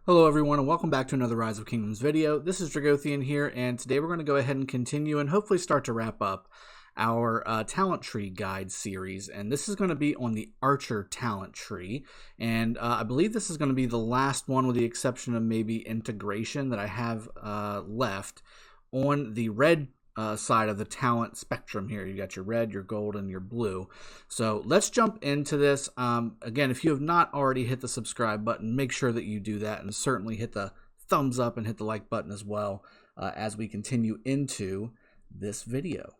Hello everyone and welcome back to another Rise of Kingdoms video. This is Dragothien here, and today we're going to go ahead and continue and hopefully start to wrap up our talent tree guide series, and this is going to be on the Archer talent tree, and I believe this is going to be the last one with the exception of maybe integration that I have left on the red side of the talent spectrum here. You got your red, your gold, and your blue. So let's jump into this. Again, if you have not already hit the subscribe button, make sure that you do that, and certainly hit the thumbs up and hit the like button as well as we continue into this video.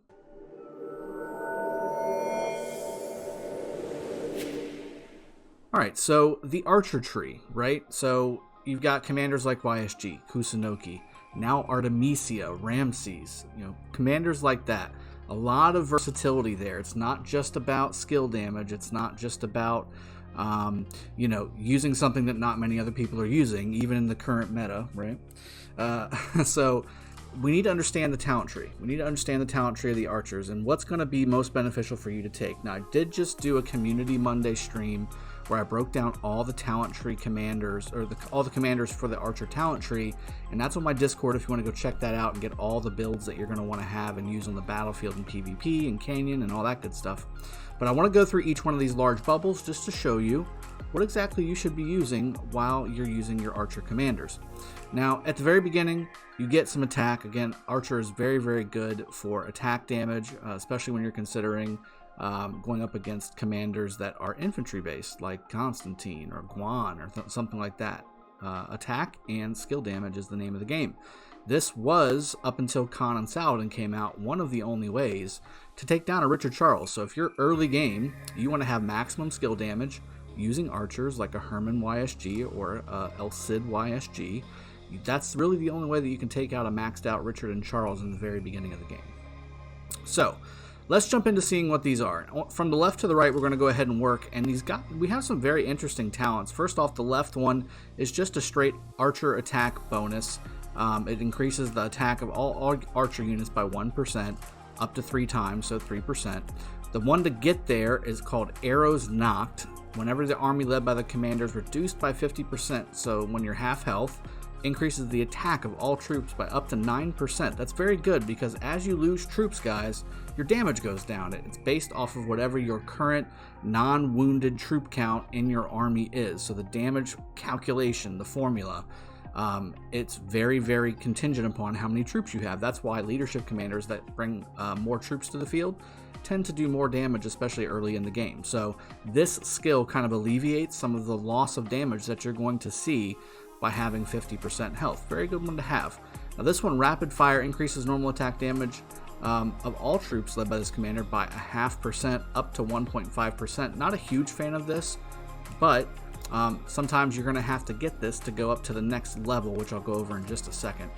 Alright, so the Archer tree, right? So you've got commanders like YSG, Kusunoki, now Artemisia, Ramses, commanders like that. A lot of versatility there. It's not just about skill damage. It's not just about, using something that not many other people are using, even in the current meta, right? So we need to understand the talent tree. We need to understand the talent tree of the archers and what's going to be most beneficial for you to take. Now, I did just do a Community Monday stream where I broke down all the talent tree commanders, or all the commanders for the Archer talent tree, and that's on my Discord if you want to go check that out and get all the builds that you're going to want to have and use on the battlefield and PvP and Canyon and all that good stuff. But I want to go through each one of these large bubbles just to show you what exactly you should be using while you're using your Archer commanders. Now, at the very beginning, you get some attack. Again, Archer is very, very good for attack damage, especially when you're considering going up against commanders that are infantry based, like Constantine or Guan or something like that. Attack and skill damage is the name of the game. This was, up until Khan and Saladin came out, one of the only ways to take down a Richard Charles. So if you're early game, you want to have maximum skill damage using archers like a Herman YSG or El Cid YSG. That's really the only way that you can take out a maxed out Richard and Charles in the very beginning of the game. So let's jump into seeing what these are. From the left to the right, we're going to go ahead and work, and we have some very interesting talents. First off, the left one is just a straight archer attack bonus. It increases the attack of all archer units by 1%, up to 3 times, so 3%. The one to get there is called Arrows Knocked. Whenever the army led by the commander is reduced by 50%, so when you're half health, increases the attack of all troops by up to 9%. That's very good because as you lose troops, guys, your damage goes down. It's based off of whatever your current non-wounded troop count in your army is. So the damage calculation, the formula, it's very, very contingent upon how many troops you have. That's why leadership commanders that bring more troops to the field tend to do more damage, especially early in the game. So this skill kind of alleviates some of the loss of damage that you're going to see by having 50% health. Very good one to have. Now this one, rapid fire, increases normal attack damage of all troops led by this commander by 0.5% up to 1.5%. Not a huge fan of this, but sometimes you're going to have to get this to go up to the next level, which I'll go over in just a second.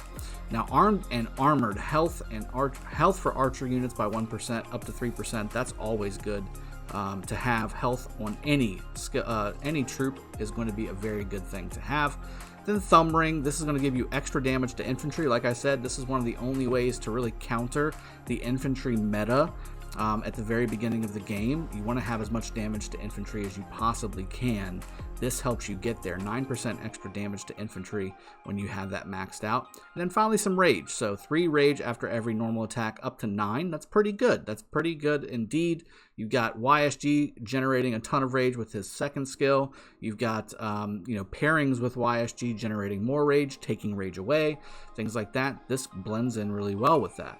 Now, armed and armored, health for archer units by 1% up to 3%. That's always good. To have health on any troop is going to be a very good thing to have. Then Thumb Ring, this is going to give you extra damage to infantry. Like I said, this is one of the only ways to really counter the infantry meta at the very beginning of the game. You want to have as much damage to infantry as you possibly can. This helps you get there. 9% extra damage to infantry when you have that maxed out. And then finally some rage. So 3 rage after every normal attack up to 9. That's pretty good. That's pretty good indeed. You've got YSG generating a ton of rage with his second skill. You've got pairings with YSG generating more rage, taking rage away, things like that. This blends in really well with that.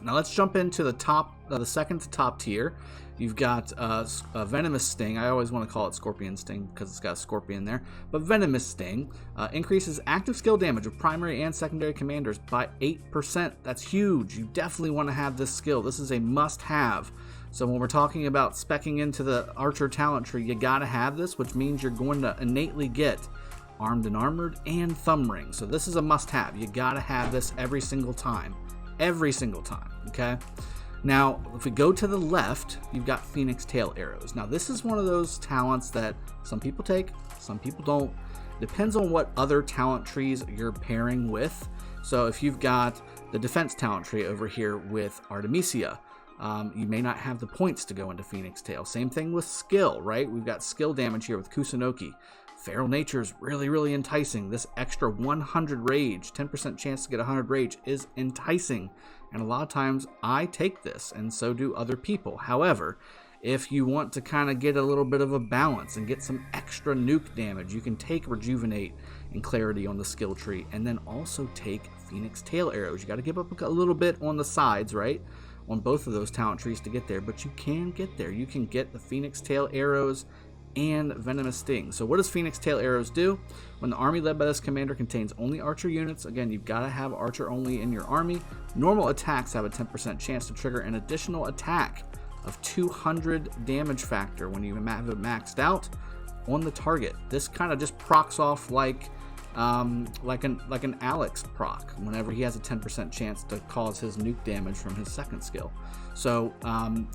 Now let's jump into the top, the second to top tier. You've got a Venomous Sting. I always want to call it Scorpion Sting because it's got a scorpion there. But Venomous Sting increases active skill damage of primary and secondary commanders by 8%. That's huge. You definitely want to have this skill. This is a must-have. So when we're talking about speccing into the Archer talent tree, you got to have this, which means you're going to innately get Armed and Armored and Thumb Ring. So this is a must-have. You got to have this every single time. Every single time, okay? Now, if we go to the left, you've got Phoenix Tail Arrows. Now, this is one of those talents that some people take, some people don't. Depends on what other talent trees you're pairing with. So if you've got the defense talent tree over here with Artemisia, you may not have the points to go into Phoenix Tail. Same thing with skill, right? We've got skill damage here with Kusunoki. Feral Nature is really, really enticing. This extra 100 rage, 10% chance to get 100 rage is enticing. And a lot of times I take this, and so do other people. However, if you want to kind of get a little bit of a balance and get some extra nuke damage, you can take Rejuvenate and Clarity on the skill tree, and then also take Phoenix Tail Arrows. You got to give up a little bit on the sides, right? On both of those talent trees to get there, but you can get there. You can get the Phoenix Tail Arrows and Venomous Sting. So what does Phoenix Tail Arrows do? When the army led by this commander contains only archer units, again, you've got to have archer only in your army, normal attacks have a 10% chance to trigger an additional attack of 200 damage factor when you have it maxed out on the target. This kind of just procs off like an Alex proc whenever he has a 10% chance to cause his nuke damage from his second skill. So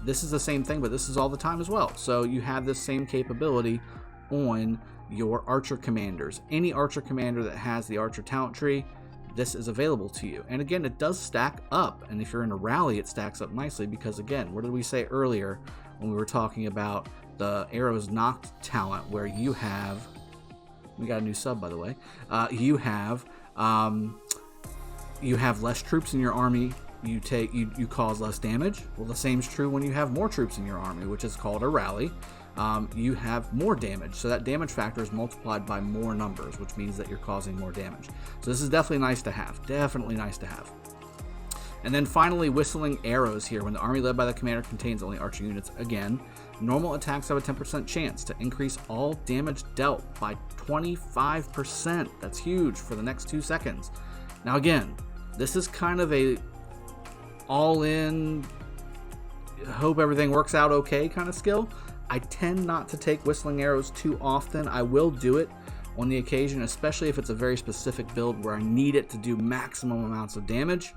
this is the same thing, but this is all the time as well. So you have this same capability on your archer commanders. Any archer commander that has the archer talent tree, this is available to you. And again, it does stack up, and if you're in a rally, it stacks up nicely because, again, what did we say earlier when we were talking about the Arrows Knocked talent, where you have, we got a new sub, by the way, you have less troops in your army, you cause less damage. Well, the same is true when you have more troops in your army, which is called a rally. You have more damage, so that damage factor is multiplied by more numbers, which means that you're causing more damage. So this is definitely nice to have, definitely nice to have. And then finally, Whistling Arrows here. When the army led by the commander contains only archer units, again, normal attacks have a 10% chance to increase all damage dealt by 25%. That's huge for the next 2 seconds. Now again, this is kind of a all-in, hope everything works out okay kind of skill. I tend not to take Whistling Arrows too often. I will do it on the occasion, especially if it's a very specific build where I need it to do maximum amounts of damage.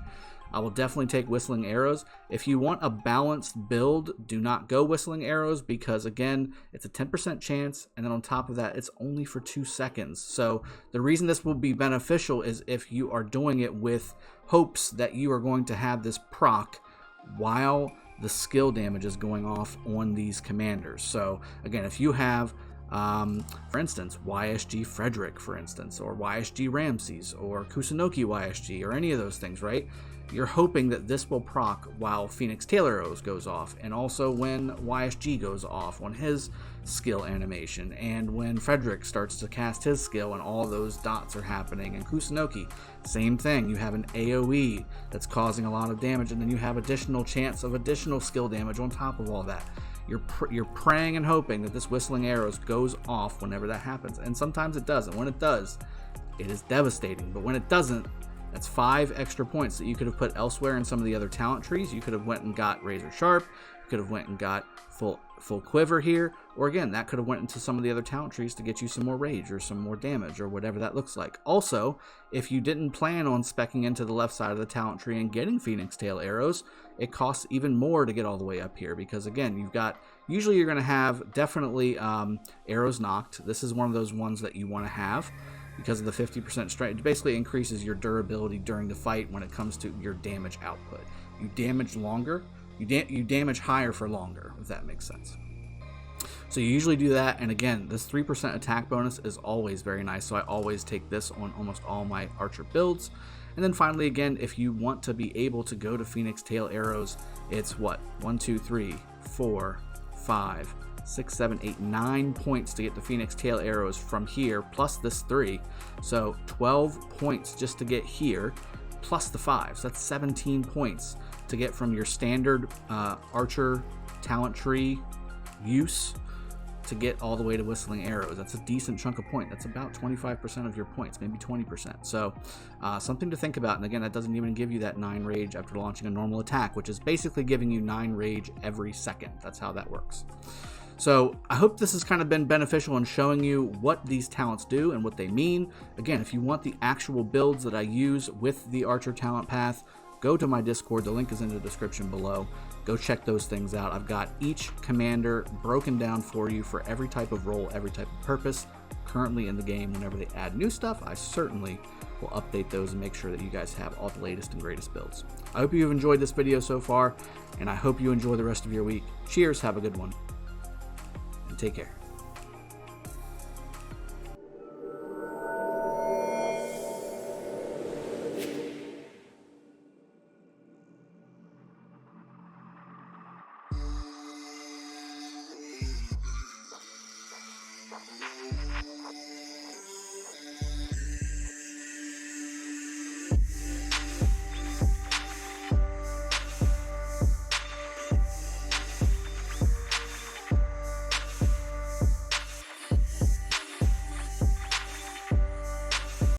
I will definitely take Whistling Arrows. If you want a balanced build, do not go Whistling Arrows because, again, it's a 10% chance, and then on top of that, it's only for 2 seconds. So the reason this will be beneficial is if you are doing it with hopes that you are going to have this proc while the skill damage is going off on these commanders. So again, if you have, for instance, YSG Frederick, for instance, or YSG Ramses, or Kusunoki YSG, or any of those things, right? You're hoping that this will proc while Phoenix Tail Arrows goes off, and also when YSG goes off on his skill animation, and when Frederick starts to cast his skill and all those dots are happening. And Kusunoki, same thing. You have an AoE that's causing a lot of damage, and then you have additional chance of additional skill damage on top of all that. You're praying and hoping that this Whistling Arrows goes off whenever that happens, and sometimes it doesn't. When it does, it is devastating, but when it doesn't, that's 5 extra points that you could have put elsewhere in some of the other talent trees. You could have went and got Razor Sharp, you could have went and got full quiver here, or again, that could have went into some of the other talent trees to get you some more rage or some more damage or whatever that looks like. Also, if you didn't plan on speccing into the left side of the talent tree and getting Phoenix Tail Arrows, it costs even more to get all the way up here because, again, you've got, usually you're going to have definitely Arrows Knocked. This is one of those ones that you want to have because of the 50% strength. It basically increases your durability during the fight when it comes to your damage output. You damage longer, you damage higher for longer, if that makes sense. So you usually do that, and again, this 3% attack bonus is always very nice, so I always take this on almost all my archer builds. And then finally, again, if you want to be able to go to Phoenix Tail Arrows, it's what? 1, 2, 3, 4, 5, 6, 7, 8, 9 points to get the Phoenix Tail Arrows from here, plus this 3. So 12 points just to get here, plus the 5. So that's 17 points to get from your standard archer talent tree use to get all the way to Whistling Arrows. That's a decent chunk of point. That's about 25% of your points, maybe 20%. So something to think about. And again, that doesn't even give you that 9 rage after launching a normal attack, which is basically giving you 9 rage every second. That's how that works. So I hope this has kind of been beneficial in showing you what these talents do and what they mean. Again, if you want the actual builds that I use with the Archer talent path, go to my Discord. The link is in the description below. Go check those things out. I've got each commander broken down for you for every type of role, every type of purpose currently in the game. Whenever they add new stuff, I certainly will update those and make sure that you guys have all the latest and greatest builds. I hope you've enjoyed this video so far, and I hope you enjoy the rest of your week. Cheers, have a good one, and take care.